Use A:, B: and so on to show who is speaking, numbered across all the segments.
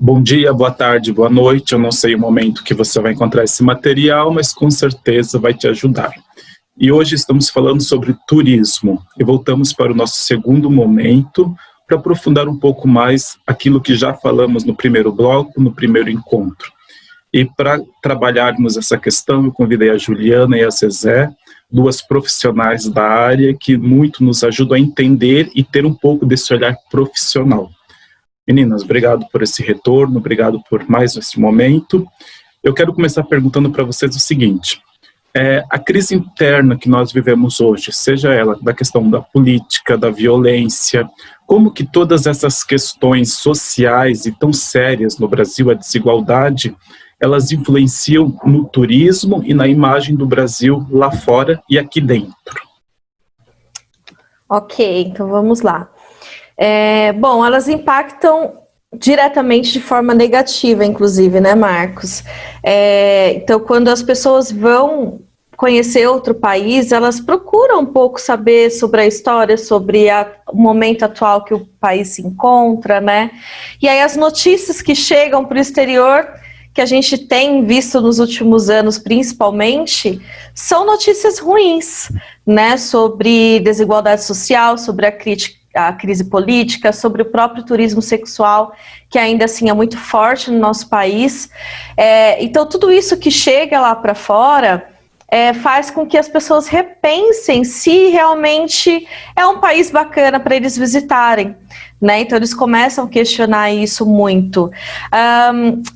A: Bom dia, boa tarde, boa noite. Eu não sei o momento que você vai encontrar esse material, mas com certeza vai te ajudar. E hoje estamos falando sobre turismo e voltamos para o nosso segundo momento para aprofundar um pouco mais aquilo que já falamos no primeiro bloco, no primeiro encontro. E para trabalharmos essa questão, eu convidei a Juliana e a Zezé, duas profissionais da área que muito nos ajudam a entender e ter um pouco desse olhar profissional. Meninas, obrigado por esse retorno, obrigado por mais esse momento. Eu quero começar perguntando para vocês o seguinte: a crise interna que nós vivemos hoje, seja ela da questão da política, da violência, como que todas essas questões sociais e tão sérias no Brasil, a desigualdade, elas influenciam no turismo e na imagem do Brasil lá fora e aqui dentro?
B: Ok, então vamos lá. Bom, elas impactam diretamente de forma negativa, inclusive, né, Marcos? Então, quando as pessoas vão conhecer outro país, elas procuram um pouco saber sobre a história, sobre o momento atual que o país se encontra, né? E aí as notícias que chegam para o exterior, que a gente tem visto nos últimos anos, principalmente, são notícias ruins, né? Sobre desigualdade social, sobre a crise política, sobre o próprio turismo sexual, que ainda assim é muito forte no nosso país. Então, tudo isso que chega lá para fora faz com que as pessoas repensem se realmente é um país bacana para eles visitarem, né? Então, eles começam a questionar isso muito.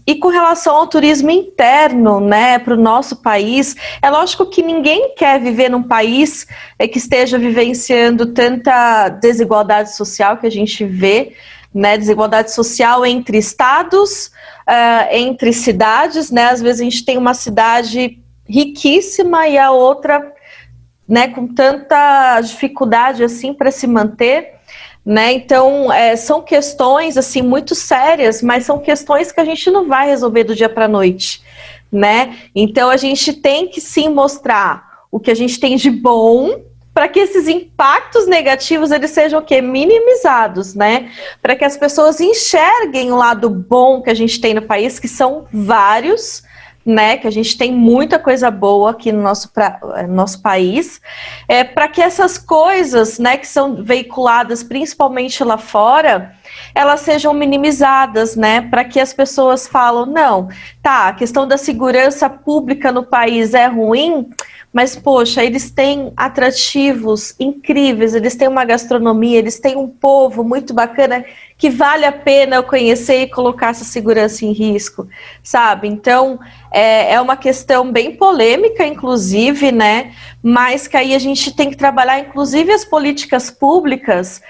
B: E com relação ao turismo interno, né, para o nosso país, é lógico que ninguém quer viver num país que esteja vivenciando tanta desigualdade social que a gente vê, né, desigualdade social entre estados, entre cidades, né? Às vezes a gente tem uma cidade riquíssima e a outra, né, com tanta dificuldade assim para se manter, né? Então são questões assim muito sérias, mas são questões que a gente não vai resolver do dia para a noite, né? Então a gente tem que sim mostrar o que a gente tem de bom, para que esses impactos negativos eles sejam o quê? Minimizados, né? Para que as pessoas enxerguem o lado bom que a gente tem no país, que são vários, né, que a gente tem muita coisa boa aqui no nosso país, para que essas coisas, né, que são veiculadas principalmente lá fora, elas sejam minimizadas, né, para que as pessoas falam, não, tá, a questão da segurança pública no país é ruim, mas, poxa, eles têm atrativos incríveis, eles têm uma gastronomia, eles têm um povo muito bacana que vale a pena eu conhecer e colocar essa segurança em risco, sabe? Então, é uma questão bem polêmica, inclusive, né? Mas que aí a gente tem que trabalhar, inclusive, as políticas públicas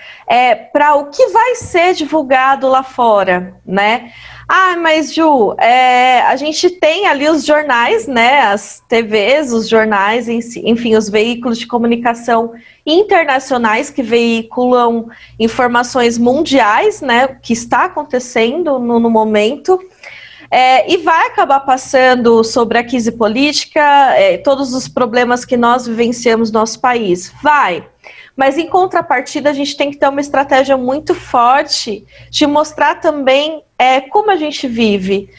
B: para o que vai ser divulgado lá fora, né? Ah, mas Ju, a gente tem ali os jornais, né, as TVs, os jornais, enfim, os veículos de comunicação internacionais que veiculam informações mundiais, né, o que está acontecendo no momento, e vai acabar passando sobre a crise política, todos os problemas que nós vivenciamos no nosso país. Vai. Mas, em contrapartida, a gente tem que ter uma estratégia muito forte de mostrar também como a gente vive.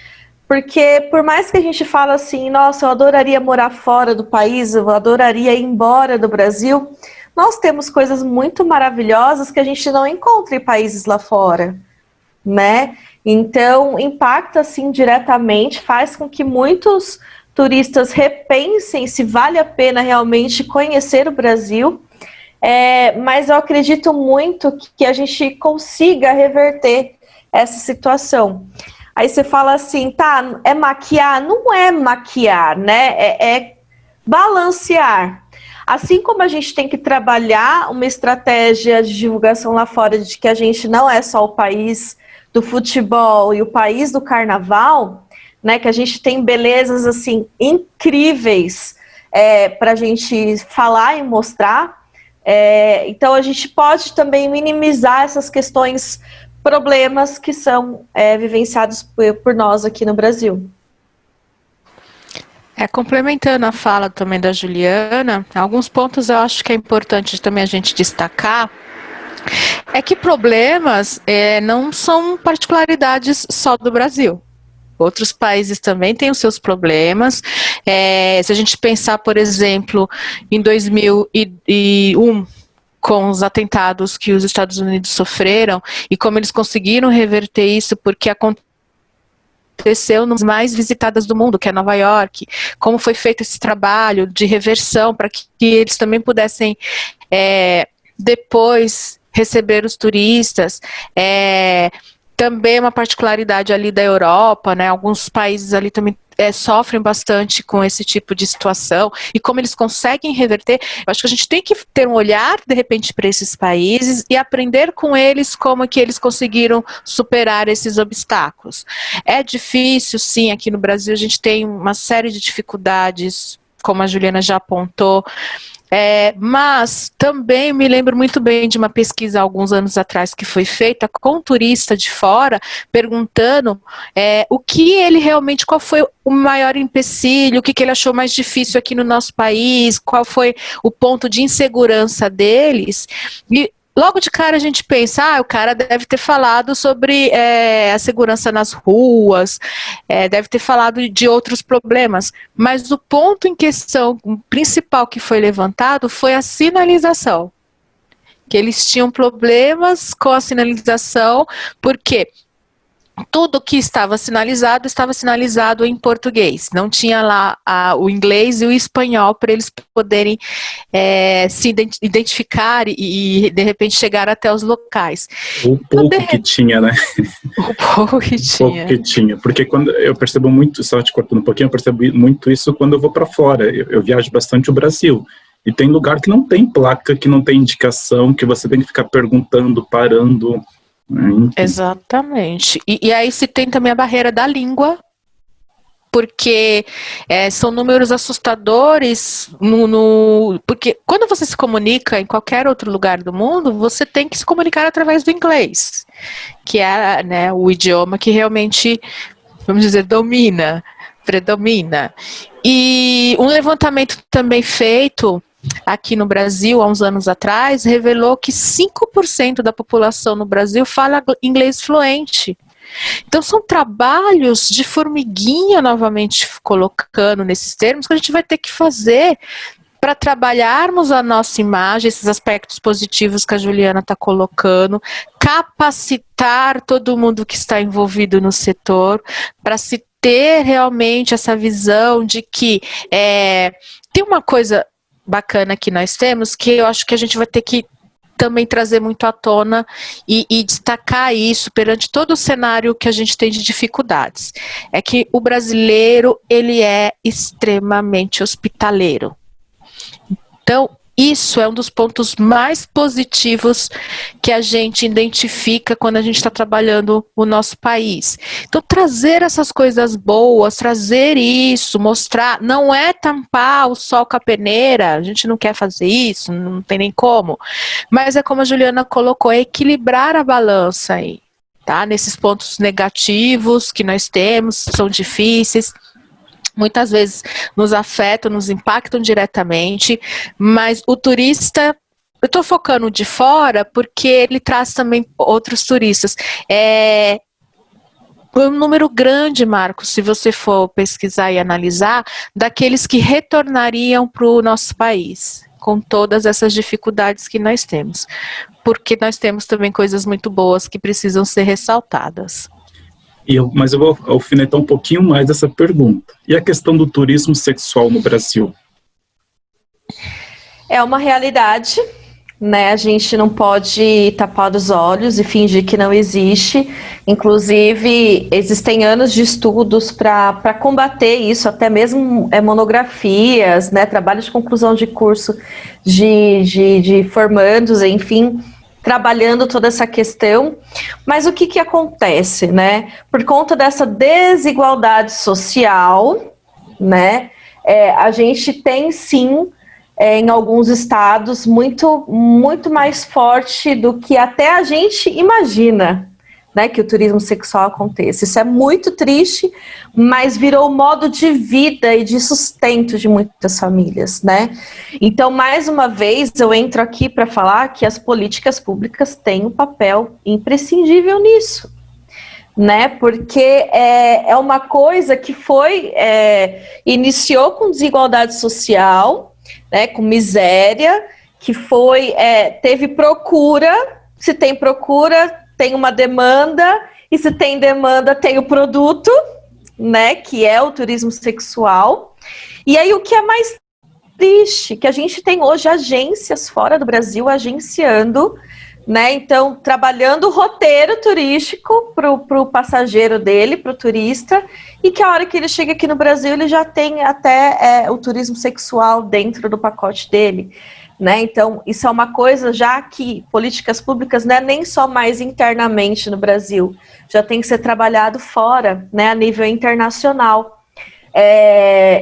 B: Porque, por mais que a gente fale assim, nossa, eu adoraria morar fora do país, eu adoraria ir embora do Brasil, nós temos coisas muito maravilhosas que a gente não encontra em países lá fora, né? Então, impacta, assim, diretamente, faz com que muitos turistas repensem se vale a pena realmente conhecer o Brasil. Mas eu acredito muito que a gente consiga reverter essa situação. Aí você fala assim, tá, é maquiar? Não é maquiar, né? É balancear. Assim como a gente tem que trabalhar uma estratégia de divulgação lá fora de que a gente não é só o país do futebol e o país do carnaval, né? Que a gente tem belezas assim incríveis para a gente falar e mostrar. Então a gente pode também minimizar essas questões, problemas que são vivenciados por nós aqui no Brasil.
C: Complementando a fala também da Juliana, alguns pontos eu acho que é importante também a gente destacar, É que problemas não são particularidades só do Brasil. Outros países também têm os seus problemas. Se a gente pensar, por exemplo, em 2001, com os atentados que os Estados Unidos sofreram, e como eles conseguiram reverter isso, porque aconteceu nas mais visitadas do mundo, que é Nova York, como foi feito esse trabalho de reversão para que eles também pudessem depois receber os turistas. Também uma particularidade ali da Europa, né? Alguns países ali também sofrem bastante com esse tipo de situação, e como eles conseguem reverter. Eu acho que a gente tem que ter um olhar, de repente, para esses países e aprender com eles como que eles conseguiram superar esses obstáculos. É difícil, sim, aqui no Brasil a gente tem uma série de dificuldades, como a Juliana já apontou, mas também me lembro muito bem de uma pesquisa há alguns anos atrás que foi feita com um turista de fora, perguntando o que ele realmente, qual foi o maior empecilho, o que ele achou mais difícil aqui no nosso país, qual foi o ponto de insegurança deles, e logo de cara a gente pensa, o cara deve ter falado sobre a segurança nas ruas, deve ter falado de outros problemas, mas o ponto em questão, o principal que foi levantado foi a sinalização, que eles tinham problemas com a sinalização, porque tudo que estava sinalizado em português. Não tinha lá o inglês e o espanhol para eles poderem se identificar e, de repente, chegar até os locais.
A: O pouco que tinha, né?
C: O pouco que tinha.
A: O pouco que tinha. Porque quando eu percebo muito, só te cortando um pouquinho, eu percebo muito isso quando eu vou para fora. Eu viajo bastante o Brasil. E tem lugar que não tem placa, que não tem indicação, que você tem que ficar perguntando, parando.
C: Exatamente. E aí se tem também a barreira da língua, porque são números assustadores, porque quando você se comunica em qualquer outro lugar do mundo, você tem que se comunicar através do inglês, que é, né, o idioma que realmente, vamos dizer, predomina. E um levantamento também feito aqui no Brasil, há uns anos atrás, revelou que 5% da população no Brasil fala inglês fluente. Então são trabalhos de formiguinha, novamente colocando nesses termos, que a gente vai ter que fazer para trabalharmos a nossa imagem, esses aspectos positivos que a Juliana está colocando, capacitar todo mundo que está envolvido no setor, para se ter realmente essa visão de que tem uma coisa bacana que nós temos, que eu acho que a gente vai ter que também trazer muito à tona e destacar isso perante todo o cenário que a gente tem de dificuldades. É que o brasileiro, ele é extremamente hospitaleiro. Então, isso é um dos pontos mais positivos que a gente identifica quando a gente está trabalhando o nosso país. Então, trazer essas coisas boas, trazer isso, mostrar, não é tampar o sol com a peneira, a gente não quer fazer isso, não tem nem como, mas é como a Juliana colocou, é equilibrar a balança aí, tá? Nesses pontos negativos que nós temos, são difíceis, muitas vezes nos afetam, nos impactam diretamente, mas o turista, eu estou focando de fora porque ele traz também outros turistas. Um número grande, Marcos, se você for pesquisar e analisar, daqueles que retornariam para o nosso país, com todas essas dificuldades que nós temos, porque nós temos também coisas muito boas que precisam ser ressaltadas.
A: Mas eu vou alfinetar um pouquinho mais essa pergunta. E a questão do turismo sexual no Brasil?
B: É uma realidade, né? A gente não pode tapar os olhos e fingir que não existe. Inclusive, existem anos de estudos para combater isso, até mesmo monografias, né? Trabalhos de conclusão de curso de formandos, enfim, trabalhando toda essa questão. Mas o que acontece, né? Por conta dessa desigualdade social, né? A gente tem, sim, em alguns estados, muito mais forte do que até a gente imagina, né, que o turismo sexual aconteça. Isso é muito triste, mas virou modo de vida e de sustento de muitas famílias, né? Então, mais uma vez, eu entro aqui para falar que as políticas públicas têm um papel imprescindível nisso, né? Porque é uma coisa que iniciou com desigualdade social, né, com miséria, que teve procura. Se tem procura, tem uma demanda, e se tem demanda, tem o produto, né, que é o turismo sexual. E aí o que é mais triste, que a gente tem hoje agências fora do Brasil agenciando, né, então trabalhando o roteiro turístico para o passageiro dele, para o turista, e que a hora que ele chega aqui no Brasil, ele já tem até o turismo sexual dentro do pacote dele. Né? Então, isso é uma coisa já que políticas públicas não é nem só mais internamente no Brasil, já tem que ser trabalhado fora, né, a nível internacional.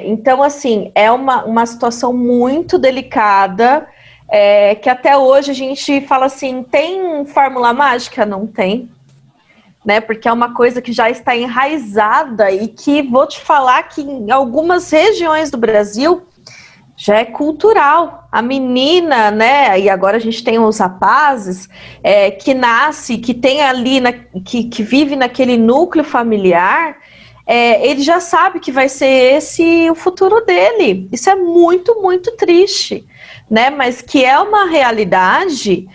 B: Então, assim, é uma situação muito delicada, que até hoje a gente fala assim, tem fórmula mágica? Não tem. Né, porque é uma coisa que já está enraizada e que vou te falar que em algumas regiões do Brasil já é cultural. A menina, né, e agora a gente tem os rapazes, que nasce, que tem ali, que vive naquele núcleo familiar, ele já sabe que vai ser esse o futuro dele. Isso é muito, muito triste, né, mas que é uma realidade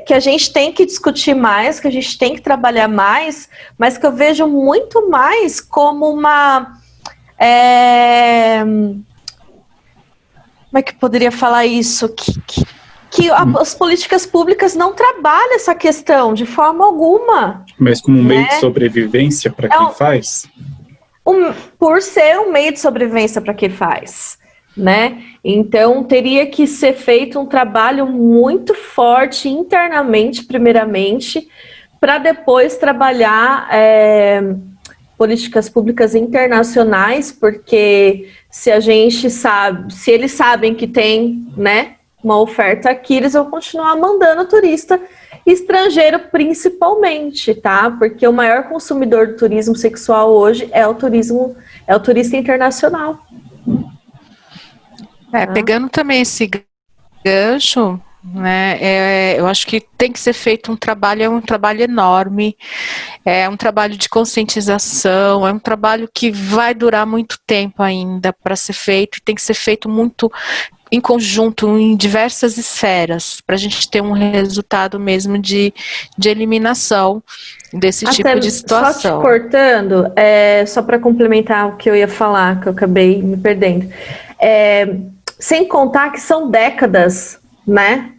B: que a gente tem que discutir mais, que a gente tem que trabalhar mais, mas que eu vejo muito mais como uma... Como é que poderia falar isso? Que as políticas públicas não trabalham essa questão de forma alguma.
A: Mas como um meio de sobrevivência para quem faz?
B: Por ser um meio de sobrevivência para quem faz, né? Então, teria que ser feito um trabalho muito forte internamente, primeiramente, para depois trabalhar políticas públicas internacionais, porque se a gente sabe, se eles sabem que tem, né, uma oferta aqui, eles vão continuar mandando turista estrangeiro principalmente, tá? Porque o maior consumidor do turismo sexual hoje é o turista internacional.
C: Pegando também esse gancho, né, eu acho que tem que ser feito um trabalho enorme, é um trabalho de conscientização, é um trabalho que vai durar muito tempo ainda para ser feito, e tem que ser feito muito em conjunto, em diversas esferas, para a gente ter um resultado mesmo de eliminação desse tipo de situação.
B: Só te cortando, só para complementar o que eu ia falar, que eu acabei me perdendo, sem contar que são décadas, né?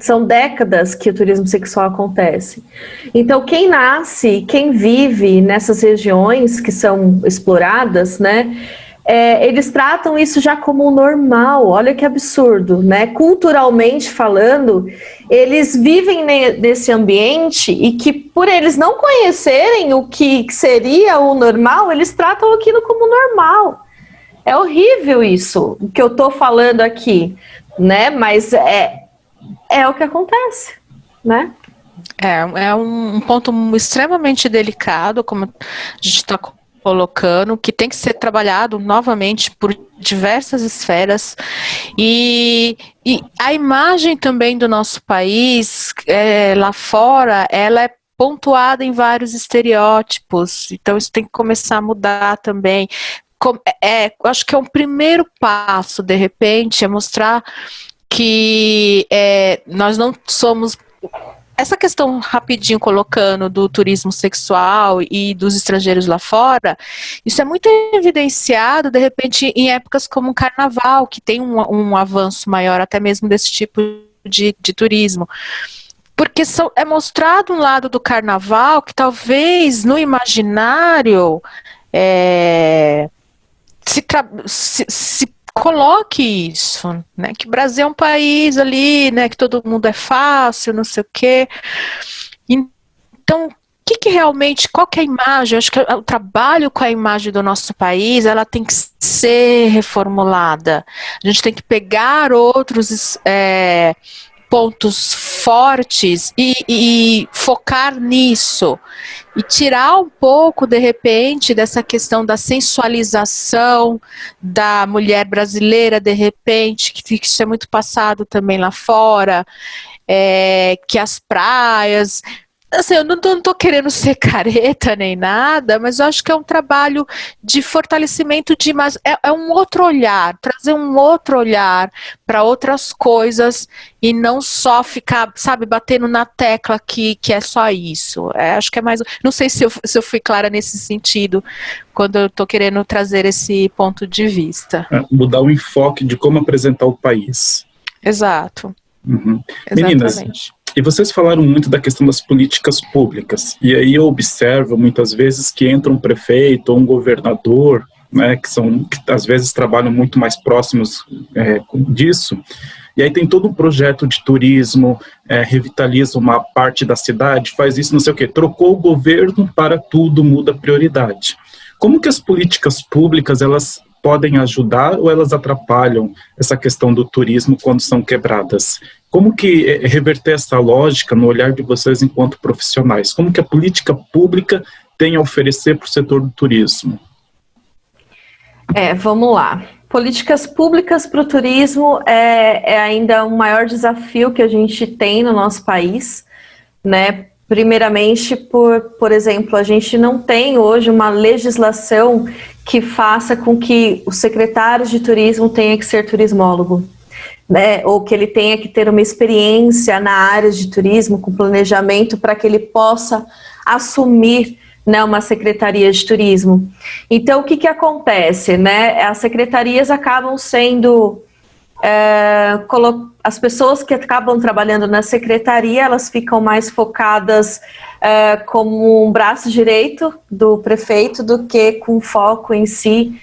B: São décadas que o turismo sexual acontece. Então, quem nasce, quem vive nessas regiões que são exploradas, né? Eles tratam isso já como normal. Olha que absurdo, né? Culturalmente falando, eles vivem nesse ambiente e que, por eles não conhecerem o que seria o normal, eles tratam aquilo como normal. É horrível isso, o que eu estou falando aqui, né? Mas é o que acontece, né?
C: É um ponto extremamente delicado, como a gente está colocando, que tem que ser trabalhado novamente por diversas esferas, e a imagem também do nosso país, lá fora, ela é pontuada em vários estereótipos, então isso tem que começar a mudar também. Acho que é um primeiro passo, de repente, é mostrar que nós não somos... Essa questão, rapidinho colocando, do turismo sexual e dos estrangeiros lá fora, isso é muito evidenciado, de repente, em épocas como o carnaval, que tem um avanço maior até mesmo desse tipo de turismo. Porque é mostrado um lado do carnaval que talvez no imaginário se coloque isso, né, que o Brasil é um país ali, né, que todo mundo é fácil, não sei o quê. Então, qual que é a imagem? Eu acho que o trabalho com a imagem do nosso país, ela tem que ser reformulada. A gente tem que pegar outros pontos fortes e focar nisso e tirar um pouco, de repente, dessa questão da sensualização da mulher brasileira, de repente, que isso é muito passado também lá fora, que as praias... Assim, eu não tô querendo ser careta nem nada, mas eu acho que é um trabalho de fortalecimento mas é um outro olhar, trazer um outro olhar para outras coisas e não só ficar, sabe, batendo na tecla que é só isso. Acho que é mais... Não sei se eu fui clara nesse sentido, quando eu tô querendo trazer esse ponto de vista.
A: Mudar o enfoque de como apresentar o país.
C: Exato.
A: Uhum.
C: Exatamente.
A: Meninas, e vocês falaram muito da questão das políticas públicas, e aí eu observo muitas vezes que entra um prefeito ou um governador, né, que às vezes trabalham muito mais próximos disso, e aí tem todo um projeto de turismo, revitaliza uma parte da cidade, faz isso, não sei o quê, trocou o governo, para tudo, muda a prioridade. Como que as políticas públicas, elas podem ajudar ou elas atrapalham essa questão do turismo quando são quebradas? Como que reverter essa lógica no olhar de vocês enquanto profissionais? Como que a política pública tem a oferecer para o setor do turismo?
B: Vamos lá. Políticas públicas para o turismo é ainda um maior desafio que a gente tem no nosso país, né? Primeiramente, por exemplo, a gente não tem hoje uma legislação que faça com que os secretários de turismo tenham que ser turismólogo, né? Ou que ele tenha que ter uma experiência na área de turismo, com planejamento, para que ele possa assumir, né, uma secretaria de turismo. Então, o que acontece, né? As secretarias acabam sendo... as pessoas que acabam trabalhando na secretaria, elas ficam mais focadas como um braço direito do prefeito do que com foco em si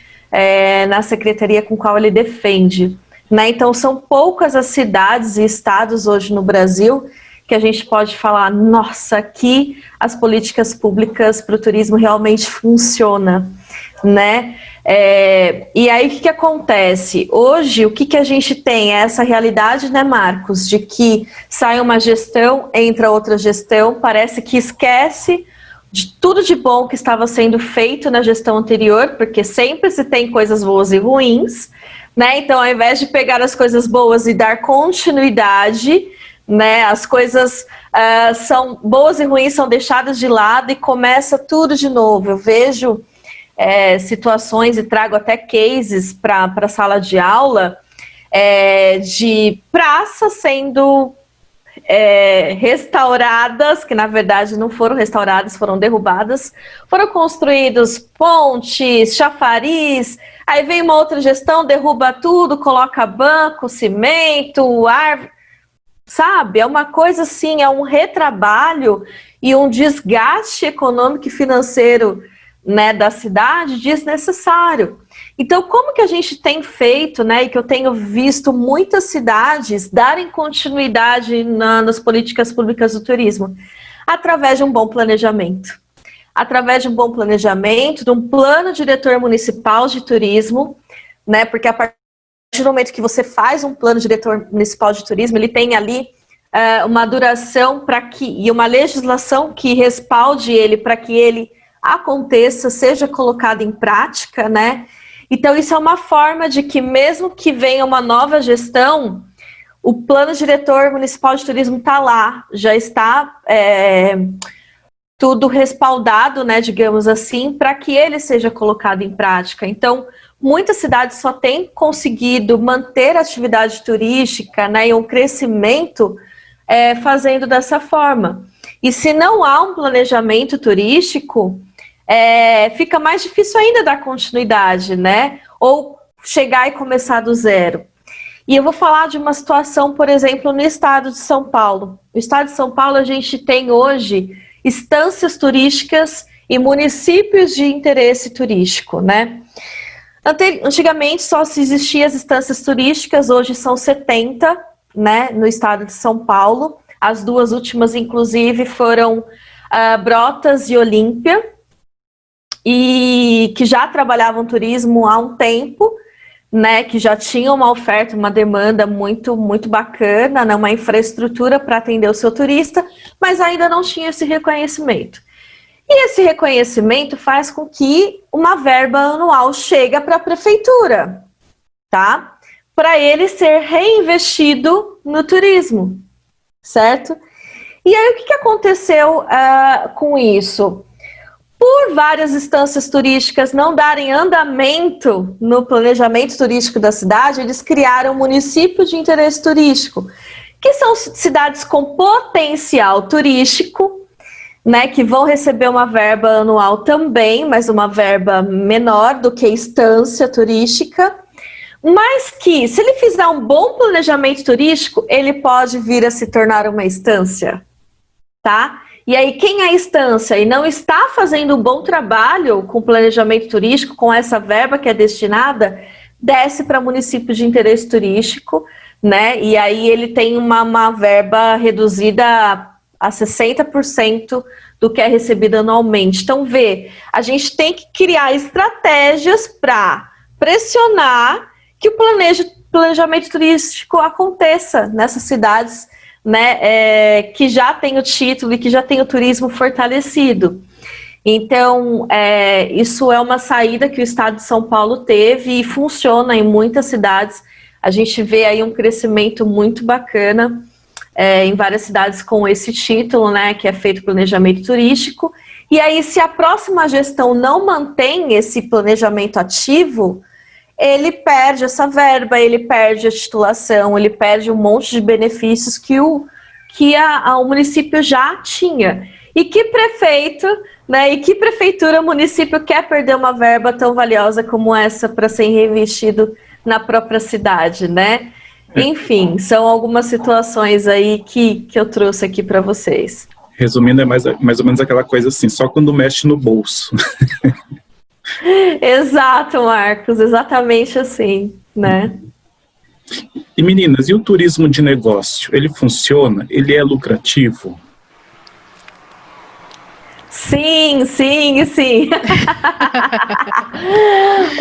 B: na secretaria com qual ele defende, né? Então são poucas as cidades e estados hoje no Brasil que a gente pode falar, nossa, aqui as políticas públicas para o turismo realmente funcionam, né? E aí o que acontece? Hoje o que a gente tem é essa realidade, né, Marcos, de que sai uma gestão, entra outra gestão, parece que esquece de tudo de bom que estava sendo feito na gestão anterior, porque sempre se tem coisas boas e ruins, né? Então ao invés de pegar as coisas boas e dar continuidade, né, as coisas são boas e ruins, são deixadas de lado e começa tudo de novo. Eu vejo situações e trago até cases para a sala de aula de praças sendo restauradas, que na verdade não foram restauradas, foram derrubadas, foram construídos pontes, chafariz, aí vem uma outra gestão, derruba tudo, coloca banco, cimento, árvore, sabe? É uma coisa assim, é um retrabalho e um desgaste econômico e financeiro, né, da cidade desnecessário. Então, como que a gente tem feito, né, e que eu tenho visto muitas cidades darem continuidade nas políticas públicas do turismo? Através de um bom planejamento. Através de um bom planejamento, de um plano diretor municipal de turismo, né, porque a partir do momento que você faz um plano diretor municipal de turismo, ele tem ali uma duração e uma legislação que respalde ele para que ele aconteça, seja colocado em prática, né? Então isso é uma forma de que mesmo que venha uma nova gestão, o plano diretor municipal de turismo está lá, já está tudo respaldado, né, digamos assim, para que ele seja colocado em prática. Então, muitas cidades só têm conseguido manter a atividade turística, né, e um crescimento fazendo dessa forma. E se não há um planejamento turístico, fica mais difícil ainda dar continuidade, né? Ou chegar e começar do zero. E eu vou falar de uma situação, por exemplo, no estado de São Paulo. No estado de São Paulo, a gente tem hoje estâncias turísticas e municípios de interesse turístico, né? Antigamente só se existiam as estâncias turísticas, hoje são 70, né, no estado de São Paulo. As duas últimas, inclusive, foram Brotas e Olímpia, e que já trabalhavam turismo há um tempo, né, que já tinha uma oferta, uma demanda muito, muito bacana, né, uma infraestrutura para atender o seu turista, mas ainda não tinha esse reconhecimento. E esse reconhecimento faz com que uma verba anual chegue para a prefeitura, tá? Para ele ser reinvestido no turismo, certo? E aí, o que aconteceu com isso? Por várias instâncias turísticas não darem andamento no planejamento turístico da cidade, eles criaram municípios de interesse turístico, que são cidades com potencial turístico, né, que vão receber uma verba anual também, mas uma verba menor do que instância turística, mas que, se ele fizer um bom planejamento turístico, ele pode vir a se tornar uma instância, tá? E aí, quem é a instância e não está fazendo um bom trabalho com planejamento turístico, com essa verba que é destinada, desce para município de interesse turístico, né? E aí ele tem uma verba reduzida a 60% do que é recebido anualmente. Então, a gente tem que criar estratégias para pressionar que o planejamento turístico aconteça nessas cidades, né, que já tem o título e que já tem o turismo fortalecido. Então, isso é uma saída que o Estado de São Paulo teve e funciona em muitas cidades. A gente vê aí um crescimento muito bacana em várias cidades com esse título, né, que é feito planejamento turístico. E aí, se a próxima gestão não mantém esse planejamento ativo, ele perde essa verba, ele perde a titulação, ele perde um monte de benefícios que o município já tinha. E que prefeito, né, e que prefeitura o município quer perder uma verba tão valiosa como essa para ser reinvestido na própria cidade, né? Enfim, são algumas situações aí que eu trouxe aqui para vocês.
A: Resumindo, é mais ou menos aquela coisa assim, só quando mexe no bolso.
B: Exato, Marcos, exatamente assim, né?
A: E meninas, e o turismo de negócio? Ele funciona? Ele é lucrativo?
B: Sim, sim, sim.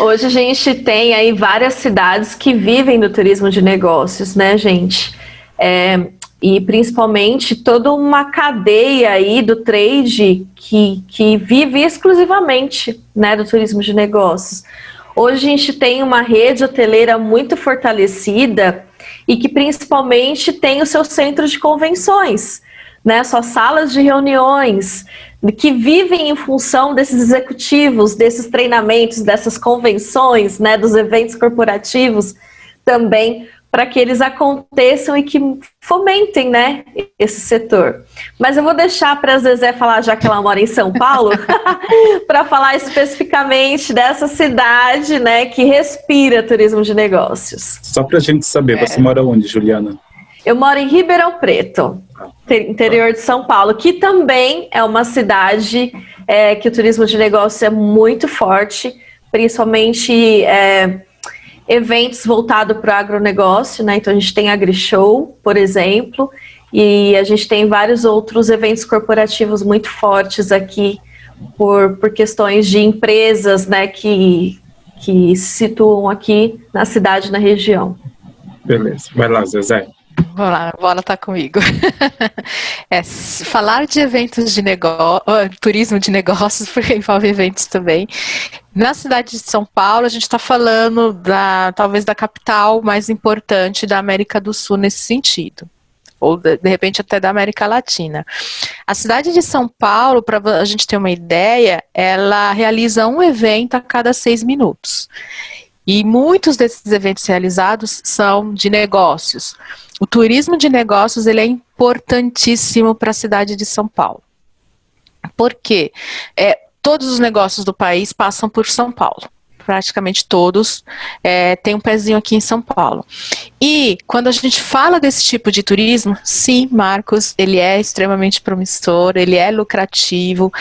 B: Hoje a gente tem aí várias cidades que vivem do turismo de negócios, né, gente? E principalmente toda uma cadeia aí do trade que vive exclusivamente, né, do turismo de negócios. Hoje a gente tem uma rede hoteleira muito fortalecida e que principalmente tem os seus centros de convenções, né, suas salas de reuniões, que vivem em função desses executivos, desses treinamentos, dessas convenções, né, dos eventos corporativos também, para que eles aconteçam e que fomentem, né, esse setor. Mas eu vou deixar para a Zezé falar, já que ela mora em São Paulo, para falar especificamente dessa cidade, né, que respira turismo de negócios.
A: Só para a gente saber, você mora onde, Juliana?
B: Eu moro em Ribeirão Preto, interior de São Paulo, que também é uma cidade que o turismo de negócios é muito forte, principalmente eventos voltados para o agronegócio, né? Então a gente tem AgriShow, por exemplo, e a gente tem vários outros eventos corporativos muito fortes aqui por questões de empresas, né, que se situam aqui na cidade, na região.
A: Beleza, vai lá, Zezé.
C: Vamos lá, a bola tá comigo. Falar de eventos de negócio, turismo de negócios, porque envolve eventos também. Na cidade de São Paulo, a gente está falando talvez da capital mais importante da América do Sul nesse sentido, ou de repente até da América Latina. A cidade de São Paulo, para a gente ter uma ideia, ela realiza um evento a cada 6 minutos. E muitos desses eventos realizados são de negócios. O turismo de negócios, ele é importantíssimo para a cidade de São Paulo. Por quê? Todos os negócios do país passam por São Paulo. Praticamente todos têm um pezinho aqui em São Paulo. E quando a gente fala desse tipo de turismo, sim, Marcos, ele é extremamente promissor, ele é lucrativo,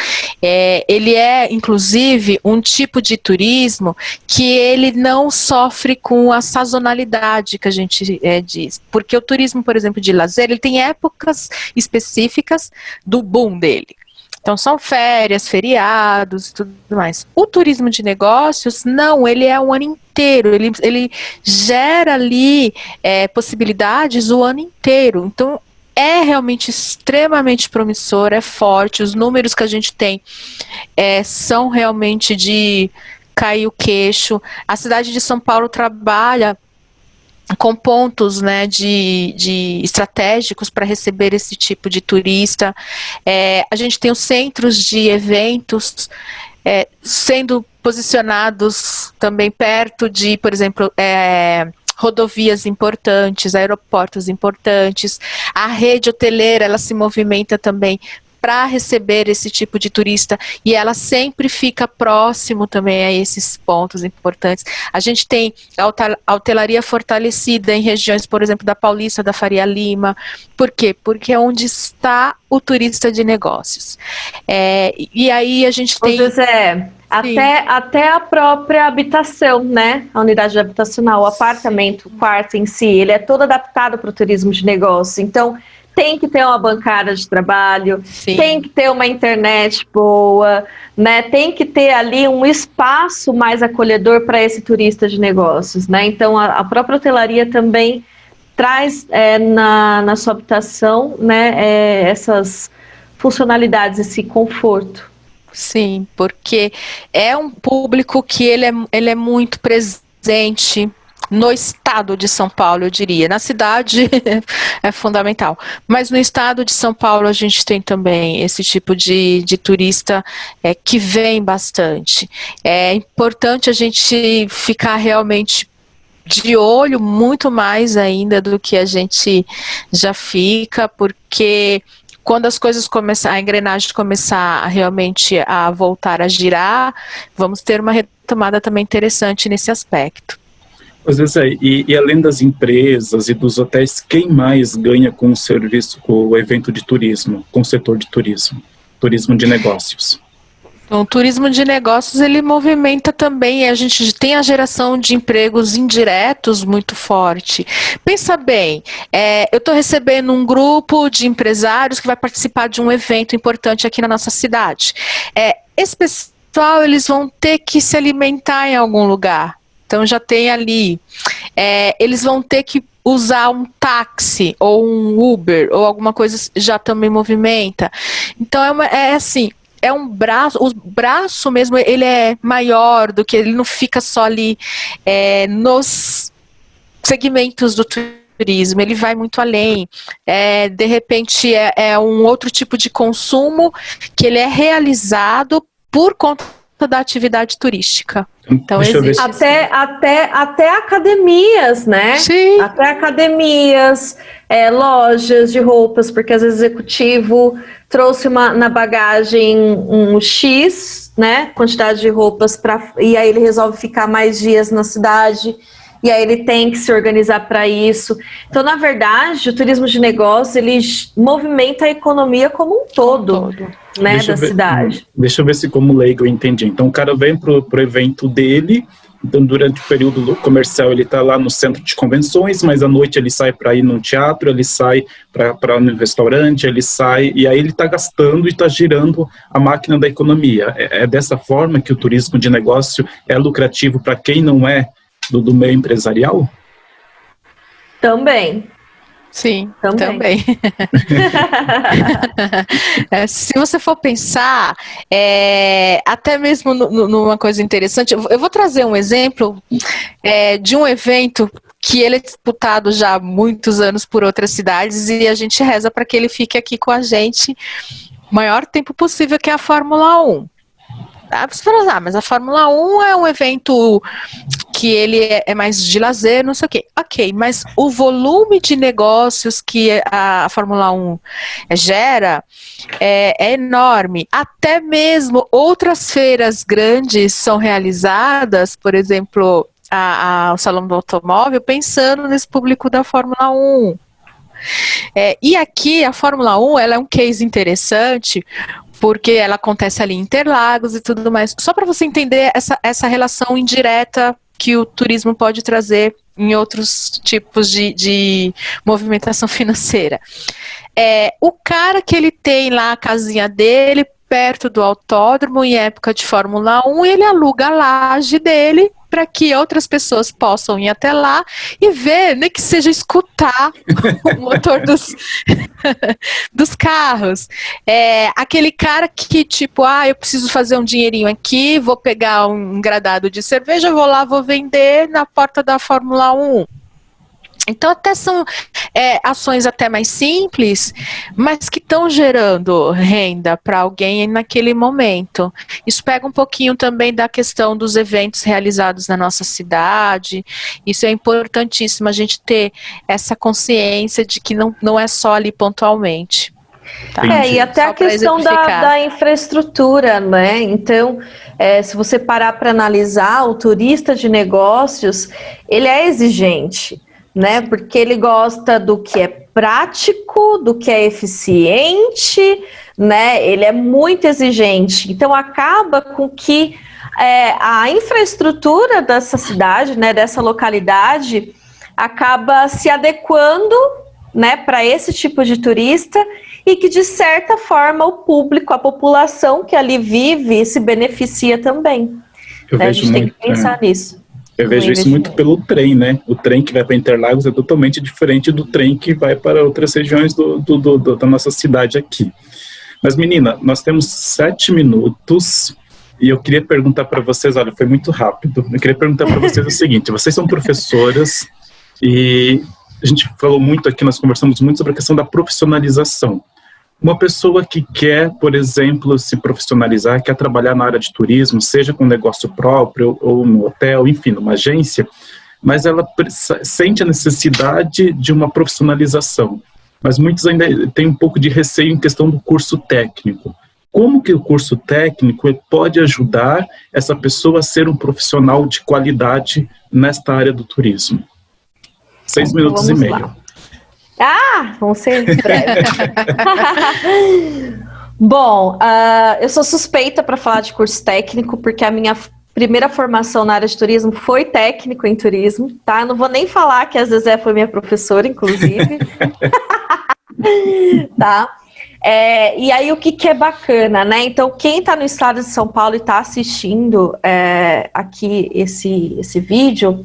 C: ele é, inclusive, um tipo de turismo que ele não sofre com a sazonalidade que a gente diz. Porque o turismo, por exemplo, de lazer, ele tem épocas específicas do boom dele. Então são férias, feriados e tudo mais. O turismo de negócios, não, ele é o ano inteiro, ele gera ali possibilidades o ano inteiro. Então é realmente extremamente promissor, é forte, os números que a gente tem são realmente de cair o queixo. A cidade de São Paulo trabalha com pontos, né, de estratégicos para receber esse tipo de turista. A gente tem os centros de eventos sendo posicionados também perto de, por exemplo, rodovias importantes, aeroportos importantes. A rede hoteleira, ela se movimenta também para receber esse tipo de turista, e ela sempre fica próximo também a esses pontos importantes. A gente tem a hotelaria fortalecida em regiões, por exemplo, da Paulista, da Faria Lima. Por quê? Porque é onde está o turista de negócios. E aí a gente tem...
B: José, até a própria habitação, né? A unidade habitacional, o apartamento, o quarto em si, ele é todo adaptado para o turismo de negócio. Então, tem que ter uma bancada de trabalho,
C: Sim.
B: Tem que ter uma internet boa, né? Tem que ter ali um espaço mais acolhedor para esse turista de negócios, né? Então, a própria hotelaria também traz na sua habitação, né, essas funcionalidades, esse conforto.
C: Sim, porque é um público que ele é muito presente no estado de São Paulo, eu diria. Na cidade é fundamental, mas no estado de São Paulo a gente tem também esse tipo de turista que vem bastante. É importante a gente ficar realmente de olho muito mais ainda do que a gente já fica, porque quando as coisas começarem, a engrenagem começar realmente a voltar a girar, vamos ter uma retomada também interessante nesse aspecto.
A: Às vezes e além das empresas e dos hotéis, quem mais ganha com o serviço, com o evento de turismo, com o setor de turismo de negócios?
C: O turismo de negócios, ele movimenta também, a gente tem a geração de empregos indiretos muito forte. Pensa bem, eu estou recebendo um grupo de empresários que vai participar de um evento importante aqui na nossa cidade. Esse pessoal, eles vão ter que se alimentar em algum lugar. Então já tem ali, eles vão ter que usar um táxi ou um Uber ou alguma coisa, já também movimenta. Então assim, o braço mesmo, ele é maior do que, ele não fica só ali nos segmentos do turismo, ele vai muito além. De repente é um outro tipo de consumo que ele é realizado por conta da atividade turística. Então existe.
B: Até academias, né?
C: Sim.
B: Até academias, lojas de roupas, porque às vezes o executivo trouxe na bagagem um X, né? Quantidade de roupas, e aí ele resolve ficar mais dias na cidade, e aí ele tem que se organizar para isso. Então, na verdade, o turismo de negócio, ele movimenta a economia como um todo. Né, da cidade.
A: Deixa eu ver se como leigo eu entendi. Então o cara vem pro evento dele, então durante o período comercial ele está lá no centro de convenções, mas à noite ele sai para ir no teatro, ele sai para ir no restaurante, ele sai, e aí ele está gastando e está girando a máquina da economia. É dessa forma que o turismo de negócio é lucrativo para quem não é do meio empresarial?
B: Também.
C: Sim, também. Se você for pensar, até mesmo numa coisa interessante, eu vou trazer um exemplo de um evento que ele é disputado já há muitos anos por outras cidades, e a gente reza para que ele fique aqui com a gente o maior tempo possível, que é a Fórmula 1. Você fala, mas a Fórmula 1 é um evento que ele é mais de lazer, não sei o quê. Ok, mas o volume de negócios que a Fórmula 1 gera é enorme. Até mesmo outras feiras grandes são realizadas, por exemplo, o Salão do Automóvel, pensando nesse público da Fórmula 1. E aqui a Fórmula 1 ela é um case interessante, porque ela acontece ali em Interlagos e tudo mais. Só para você entender essa relação indireta que o turismo pode trazer em outros tipos de movimentação financeira. O cara que ele tem lá a casinha dele, perto do autódromo em época de Fórmula 1, ele aluga a laje dele para que outras pessoas possam ir até lá e ver, nem que seja escutar o motor dos carros. Aquele cara que, tipo, eu preciso fazer um dinheirinho aqui, vou pegar um engradado de cerveja, vou lá, vou vender na porta da Fórmula 1. Então, até são ações até mais simples, mas que estão gerando renda para alguém naquele momento. Isso pega um pouquinho também da questão dos eventos realizados na nossa cidade. Isso é importantíssimo, a gente ter essa consciência de que não é só ali pontualmente. Tá?
B: E até
C: só
B: a questão da infraestrutura, né? Então, se você parar para analisar, o turista de negócios, ele é exigente, né? Porque ele gosta do que é prático, do que é eficiente, né? Ele é muito exigente. Então acaba com que a infraestrutura dessa cidade, né, dessa localidade, acaba se adequando, né, para esse tipo de turista e que de certa forma o público, a população que ali vive, se beneficia também. A gente tem que pensar nisso.
A: Eu vejo isso muito pelo trem, né? O trem que vai para Interlagos é totalmente diferente do trem que vai para outras regiões da nossa cidade aqui. Mas, menina, nós temos 7 minutos e eu queria perguntar para vocês, olha, foi muito rápido. Eu queria perguntar para vocês o seguinte, vocês são professoras e a gente falou muito aqui, nós conversamos muito sobre a questão da profissionalização. Uma pessoa que quer, por exemplo, se profissionalizar, quer trabalhar na área de turismo, seja com negócio próprio ou no hotel, enfim, numa agência, mas ela sente a necessidade de uma profissionalização. Mas muitos ainda têm um pouco de receio em questão do curso técnico. Como que o curso técnico pode ajudar essa pessoa a ser um profissional de qualidade nesta área do turismo? 6 minutos e meio.
B: Lá. Vamos ser breves. Bom, eu sou suspeita para falar de curso técnico, porque a minha primeira formação na área de turismo foi técnico em turismo, tá? Eu não vou nem falar que a Zezé foi minha professora, inclusive. Tá? E aí, o que é bacana, né? Então, quem está no estado de São Paulo e está assistindo aqui esse vídeo...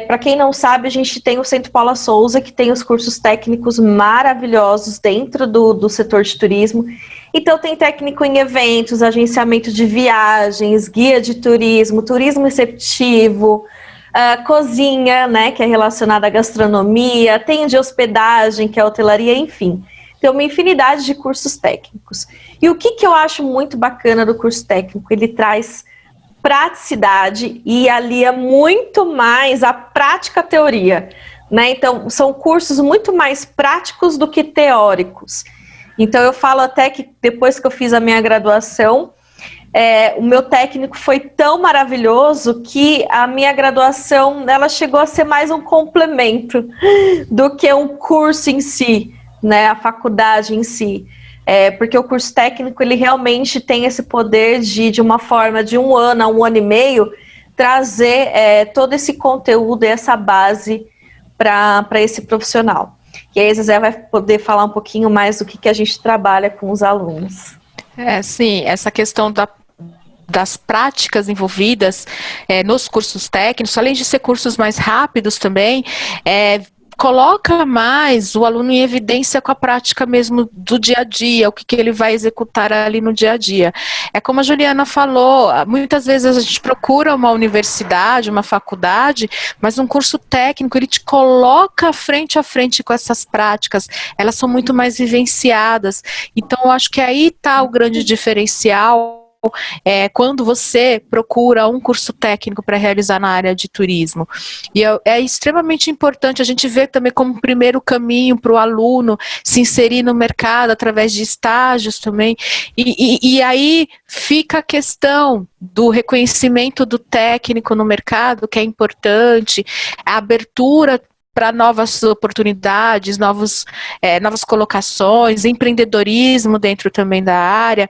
B: para quem não sabe, a gente tem o Centro Paula Souza, que tem os cursos técnicos maravilhosos dentro do setor de turismo. Então tem técnico em eventos, agenciamento de viagens, guia de turismo, turismo receptivo, cozinha, né, que é relacionada à gastronomia, tem de hospedagem, que é hotelaria, enfim. Tem uma infinidade de cursos técnicos. E o que eu acho muito bacana do curso técnico? Ele traz praticidade e alia muito mais a prática à teoria, né? Então, são cursos muito mais práticos do que teóricos. Então, eu falo até que depois que eu fiz a minha graduação, o meu técnico foi tão maravilhoso que a minha graduação, ela chegou a ser mais um complemento do que um curso em si, né? A faculdade em si. Porque o curso técnico, ele realmente tem esse poder de uma forma de 1 ano a 1 ano e meio, trazer todo esse conteúdo e essa base para esse profissional. E aí a Zezé vai poder falar um pouquinho mais do que a gente trabalha com os alunos.
C: Sim, essa questão das práticas envolvidas nos cursos técnicos, além de ser cursos mais rápidos também, coloca mais o aluno em evidência com a prática mesmo do dia a dia, o que ele vai executar ali no dia a dia. É como a Juliana falou, muitas vezes a gente procura uma universidade, uma faculdade, mas um curso técnico, ele te coloca frente a frente com essas práticas, elas são muito mais vivenciadas. Então, eu acho que aí está o grande diferencial, quando você procura um curso técnico para realizar na área de turismo. E é extremamente importante a gente ver também como primeiro caminho para o aluno se inserir no mercado através de estágios também. E aí fica a questão do reconhecimento do técnico no mercado, que é importante, a abertura para novas oportunidades, novas colocações, empreendedorismo dentro também da área.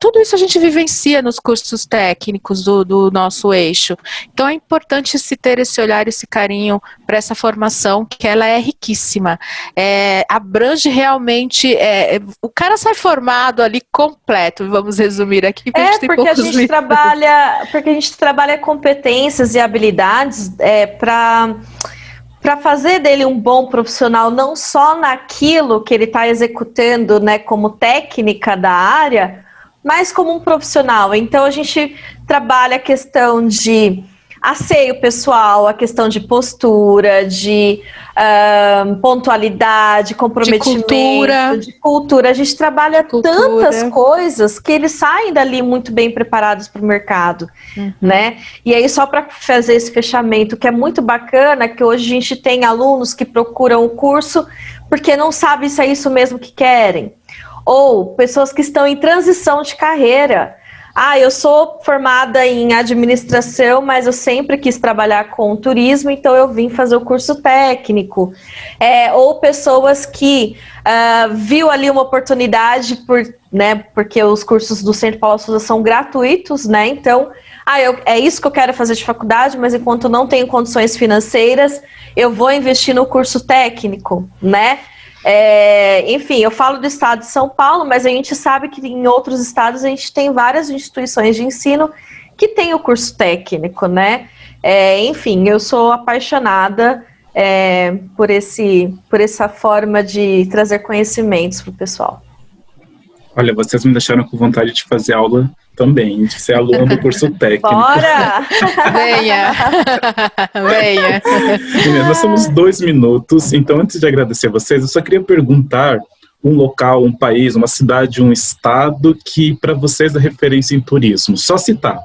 C: Tudo isso a gente vivencia nos cursos técnicos do nosso eixo. Então é importante se ter esse olhar, esse carinho para essa formação, que ela é riquíssima. Abrange realmente, o cara sai formado ali completo, vamos resumir aqui, porque a gente tem poucos minutos.
B: Porque a gente trabalha competências e habilidades para fazer dele um bom profissional, não só naquilo que ele está executando, né, como técnica da área, mas como um profissional. Então a gente trabalha a questão de asseio pessoal, a questão de postura, de pontualidade, comprometimento, de cultura. A gente trabalha tantas coisas que eles saem dali muito bem preparados para o mercado, né? E aí, só para fazer esse fechamento, que é muito bacana, que hoje a gente tem alunos que procuram o curso porque não sabem se é isso mesmo que querem. Ou pessoas que estão em transição de carreira. Eu sou formada em administração, mas eu sempre quis trabalhar com turismo, então eu vim fazer o curso técnico. Ou pessoas que viu ali uma oportunidade, porque os cursos do Centro Paulo Souza são gratuitos, né? Então, é isso que eu quero fazer de faculdade, mas enquanto eu não tenho condições financeiras, eu vou investir no curso técnico, né? Enfim, eu falo do estado de São Paulo, mas a gente sabe que em outros estados a gente tem várias instituições de ensino que tem o curso técnico, né? Enfim, eu sou apaixonada por essa forma de trazer conhecimentos para o pessoal.
A: Olha, vocês me deixaram com vontade de fazer aula também, de ser aluno do curso técnico.
B: Bora!
C: Venha! Venha!
A: Nós temos 2 minutos, então antes de agradecer a vocês, eu só queria perguntar um local, um país, uma cidade, um estado que para vocês é referência em turismo. Só citar.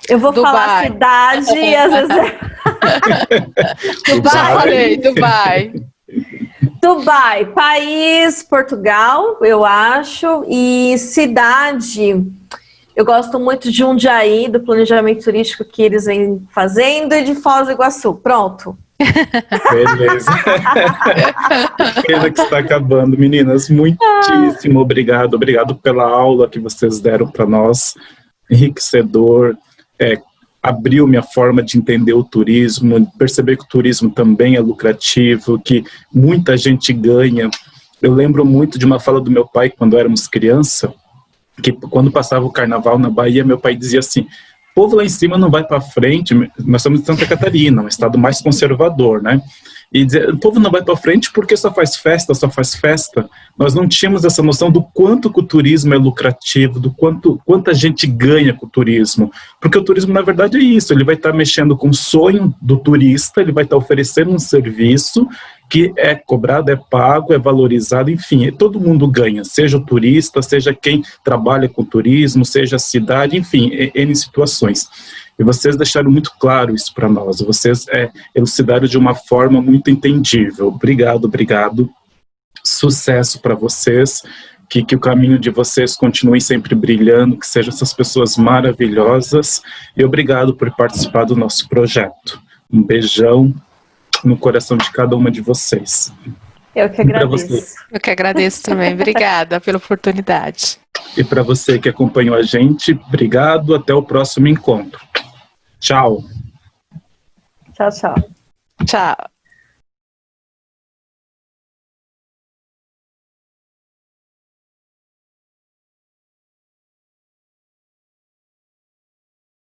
B: Eu vou falar cidade e às vezes... Dubai, país, Portugal, eu acho, e cidade, eu gosto muito de Jundiaí, do planejamento turístico que eles vêm fazendo, e de Foz do Iguaçu, pronto.
A: Beleza. Pena que está acabando, meninas, muitíssimo obrigado pela aula que vocês deram para nós, enriquecedor, abriu minha forma de entender o turismo, perceber que o turismo também é lucrativo, que muita gente ganha. Eu lembro muito de uma fala do meu pai quando éramos criança, que quando passava o carnaval na Bahia, meu pai dizia assim: o povo lá em cima não vai para frente, nós somos de Santa Catarina, um estado mais conservador, né? E dizer, o povo não vai para frente porque só faz festa. Nós não tínhamos essa noção do quanto que o turismo é lucrativo, do quanta gente ganha com o turismo. Porque o turismo, na verdade, é isso. Ele vai estar mexendo com o sonho do turista, ele vai estar oferecendo um serviço que é cobrado, é pago, é valorizado, enfim, todo mundo ganha, seja o turista, seja quem trabalha com turismo, seja a cidade, enfim, N situações. E vocês deixaram muito claro isso para nós, vocês elucidaram de uma forma muito entendível. Obrigado. Sucesso para vocês, que o caminho de vocês continue sempre brilhando, que sejam essas pessoas maravilhosas, e obrigado por participar do nosso projeto. Um beijão no coração de cada uma de vocês.
B: Eu que agradeço.
C: Eu que agradeço também. Obrigada pela oportunidade.
A: E para você que acompanhou a gente, obrigado. Até o próximo encontro. Tchau.
B: Tchau.
C: Tchau.